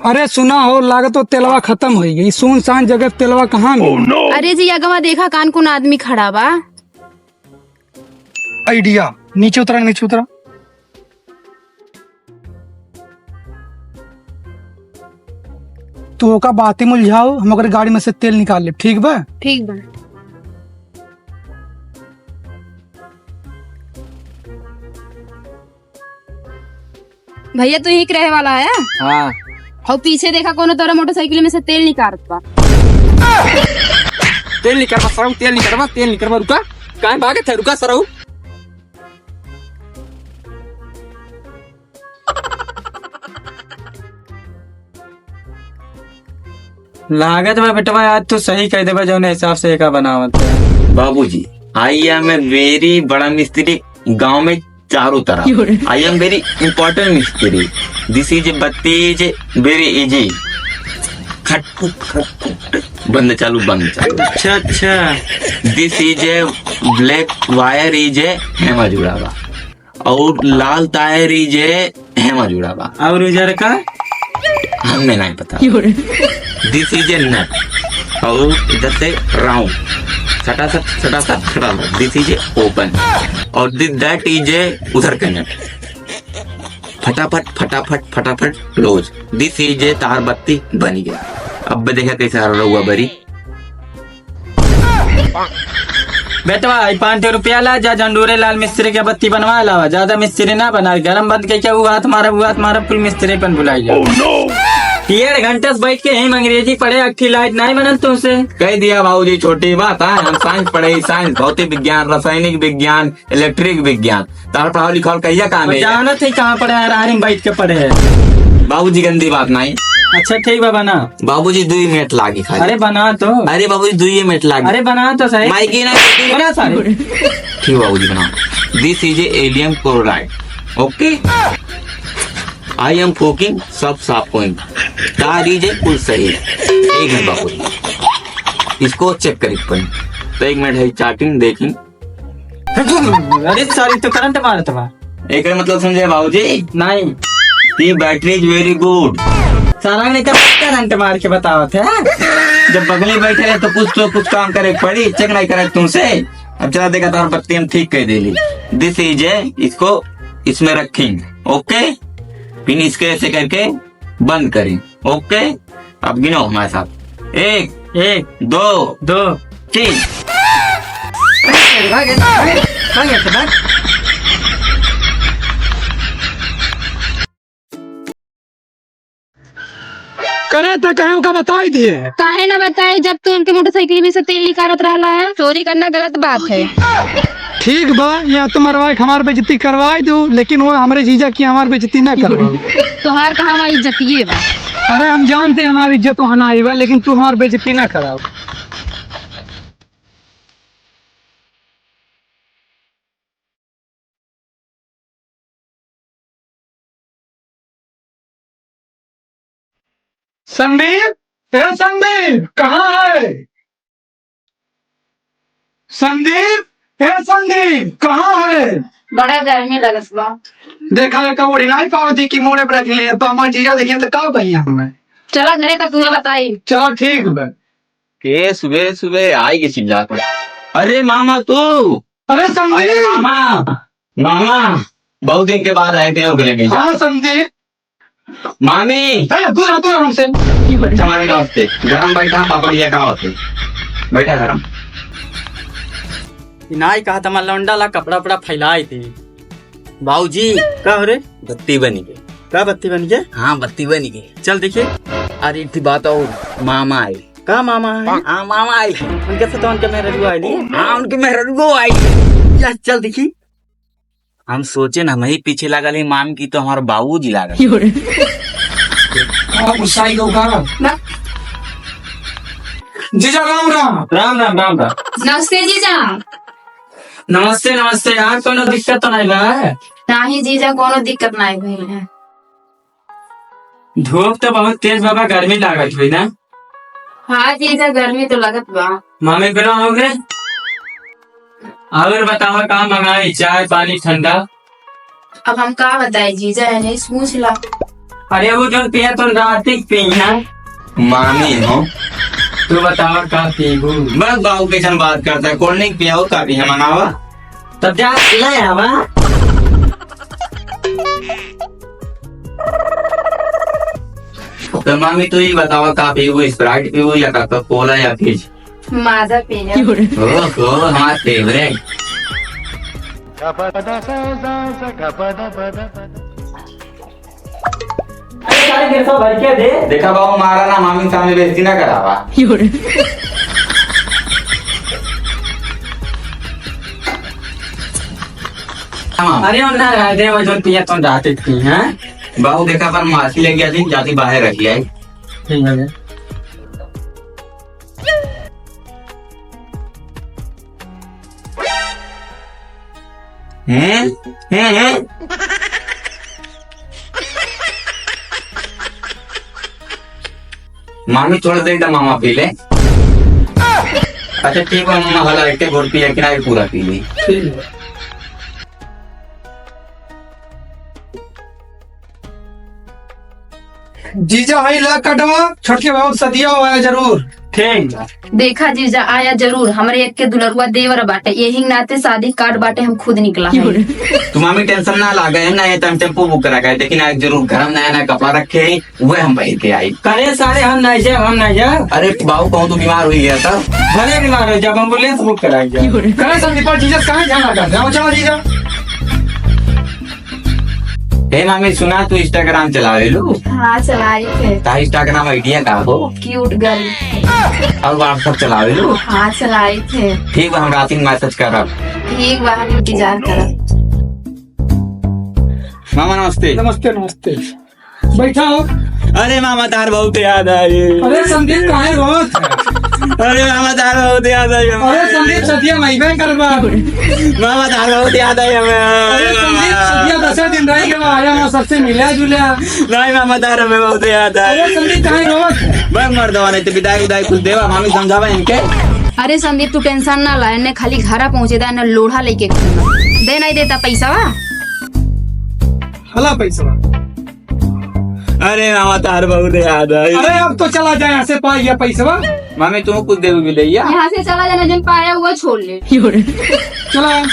अरे सुना हो, लागत तो तेलवा खत्म हो गई। सुनसान जगह तेलवा कहाँ मिली? अरे जी अगवा देखा कान कौन आदमी खड़ा बा। आइडिया, नीचे उतरा नीचे उतरा। तो का बातें मुलझाओ, हम अगर गाड़ी में से तेल निकाल ले, ठीक बा? ठीक बा। भैया तू यहीं के रहे वाला है? हाँ। और पीछे देखा कोनो तोरा मोटरसाइकिल में से तेल निकालत बा। तेल निकलवा सराऊ, तेल निकलवा, तेल निकलवा। रुका, कहाँ भागे थे? रुका सराऊ। लागत में बेटवा आज तो सही कह देबा, जौन हिसाब से का बनावत है। बाबूजी, आई एम ए वेरी बड़ा मिस्त्री गांव में चारों तरफ। आई एम वेरी इम्पोर्टेंट मिस्त्री। दिस इज बत्ती इज वेरी इजी। खट बंद चालू बंद चालू। अच्छा अच्छा। This is a black wire is a हेमा जुड़ावा और लाल तार इज ए हेमा जुड़ावा। और उजर का हमें नहीं पता। दिस इज ए नट और इधर से राउंड छटा सा। दिस इज ए ओपन और दैट इज ए उधर का नट। फटाफट क्लोज। दिस इज ए तार बत्ती बन गया। अब देखा कैसे रहुआ बरी। बेटवा 500 रुपया ला जा, झंडूरे लाल मिस्त्री के बत्ती बनवा लावा। ज्यादा मिस्त्री ना बना, गरम बंद के क्या हुआ तुम्हारा फुल मिस्त्री पन बुलाई जा। 1.5 घंटे से बैठ के यही अंग्रेजी पढ़े, अट्ठी लाइट नहीं बनल तुमसे। कह दिया बाबूजी, छोटी बात है। हम साइंस पढ़े, साइंस, भौतिक विज्ञान, रासायनिक विज्ञान, इलेक्ट्रिक विज्ञान। तार पढ़ाओ लिखाओ कहिया काम है? जानो थे कहाँ पढ़े है? रारी में बैठ के पढ़े है। बाबूजी गंदी बात नहीं। अच्छा ठीक बा, बना। बाबूजी 2 मिनट लागी खाली। अरे बना तो। अरे बाबूजी 2 मिनट लागी। अरे बना तो सही। माइकी ना बना सारे। ठीक बाबूजी बनाओ। This is a allium chloride. Okay, I am forking सब साफ पॉइंट। तार इज ए कुल सही। एक मिनट बाबूजी, इसको चेक करें तो 1 मिनट है चार्टिंग देखी। अरे सॉरी, तो करंट मारत बा। एक मतलब समझे बाबूजी? नहीं, ये बैटरी इज वेरी गुड। सारा ने कब करंट मार के बताओ थे? जब बगली बैठे रहे तो कुछ काम करे पड़ी, चेक नहीं करे तुमसे। अब चला देखा तार बत्ती हम ठीक कह देली। दिस इज ए, इसको इसमें रखेंगे। ओके, फिर इसके ऐसे करके बंद करें। ओके, अब गिनो हमारे साथ। 1 2 3। करे तो कहीं का बता ही दिए। काहे ना बताए, जब तू उनके मोटरसाइकिल में से तेल निकालत रहला है। चोरी करना गलत बात है। ठीक बा, या तो मरवाए हमार बेइज्जती करवाई दो, लेकिन वो हमारे जीजा की हमार बेइज्जती ना करवाओ। तोहार कहाँ हमारी इज्जतिये बा। अरे हम जानते हैं हमारी इज्जत वहाँ आई बा, लेकिन तू हमार बेइज्जती ना कराओ। संदीप, संदीप कहाँ है? संदीप कहाँ है? बड़ा गर्मी लगत बा। देखा का उड़ी नहीं पावती की मोड़े पर रखी है, तो हमारे जीजा देखिए तो का भैया हमें। चला घरे तक तुझे बताई। चलो ठीक बा। के सुबह सुबह आएगी चिल्ला कर। अरे मामा तू। अरे संदीप। मामा बहुत दिन के बाद आए थे। हाँ संदीप। मामी दूर हमसे। हमारे नमस्ते। गरम बैठा पापड़िया का होते बैठा गरम। नाई कहा था लौंडा ला कपड़ा उपड़ा फैलाई थी। बाबूजी का हो रे? बत्ती बनी गई। का बत्ती बन गया? हाँ बत्ती बनी गई। चल देखिए। अरे इतनी बात और मामा आई। का मामा है? हाँ मामा आई। उनके साथ उनके मेहरगू आई। हाँ उनके मेहरगो आई। या चल देखी। हम सोचे ना वही पीछे लागल है माम की, तो हमारे बाबूजी लागल। जीजा राम राम। राम राम राम राम। नमस्ते जीजा। नमस्ते नमस्ते। यार कोनो दिक्कत तो नहीं बा? नहीं जीजा, कोनो दिक्कत नहीं भइल है। धूप तो बहुत तेज बाबा, गर्मी लागत हुई ना? हाँ जीजा, गर्मी तो लगत बा। मामी बिना हो गए? और बताओ काम मंगाई, चाय पानी ठंडा? अब हम का बताए जीजा, है नहीं पूछ ला। अरे वो जो पिया तो रातिक पी है। मामी हो तू बतावा का पीबू। बस बाबू कैसन बात करता है, कोल्ड ड्रिंक पिया हो का भी है मंगावा। तब जा ले आवा। तो मामी तू ही बतावा का पीबू, स्प्राइट पीबू या कोका कोला या फिज। माझा पिण्या ओहो हमारा फेवरेट। साढ़े 150 भर के दे। देखा बाबू मारा ना, मामी के सामने बेइज्जती ना करावा। हाँ, अरे ना दे वो जो पिया तो रातिक पी है। बाबू देखा पर मासी ले गया थी, जाती बाहर रखी है। ठीक है। हम्म। मामी छोड़ दे मामा पी ले। अच्छा ठीक है मामा, हला एक घोर पिया कि ना पूरा पी ली। ठीक है। जीजा भाई ला कटवा, छोटके बाबू सदिया हुआ है जरूर। ठीक है। देखा जीजा आया जरूर, हमरे एक के दुलरुआ देवर बाटे, यही नाते शादी कार्ड बाटे हम खुद निकला है। तू मामी टेंशन ना ला गए ना, ये तो हम टेम्पो बुक करा गए, लेकिन आज जरूर घर में नया नया कपड़ा रखे है, वो हम पहन के आई। करे सारे हम नहीं जा। अरे बाबू कहूँ तू बीमार हुई गया था। भले बीमार हो जब एम्बुलेंस बुक कराएंगे। कहे संदीप पर जीजा कहाँ जाना कर रहे हो? चलो जीजा। हे मामी सुना तू इंस्टाग्राम चला ले लो। हाँ चलाई थे। ता इंस्टाग्राम आइडिया का हो क्यूट गर्ल। और व्हाट्सएप चला ले लो। हाँ चलाई थे। ठीक है हम रात में मैसेज करब। ठीक बा, हम इंतजार करब। मामा नमस्ते। नमस्ते नमस्ते, बैठा हो। अरे मामा तार बहुत याद आई। अरे संदीप कहाँ है बहुत? अरे मामा तार बहुत याद आई। अरे संदीप सदिया महीबे करवा। मामा तार बहुत याद आई हमें। अरे संदीप सदिया 10 दिन रह के आया, मैं सबसे मिला जुलिया। नहीं मामा तार हमें बहुत याद आई। अरे संदीप कहाँ है बहुत? बस मर दवा नहीं तो विदाई विदाई कुछ देवा, मामी समझावा इनके। अरे संदीप तू टेंशन ना ला, ने खाली घरा पहुँचे दा, ने लोढ़ा लेके दे नहीं देता पैसा वा। हला पैसा। अरे मामा तार बहुत याद आई। अरे अब तो चला जाए यहाँ से, पाइए पैसा। मामी तुम कुछ दे भी भैया। यहाँ से चला जाना, जिन पाया हुआ छोड़ ले। चला।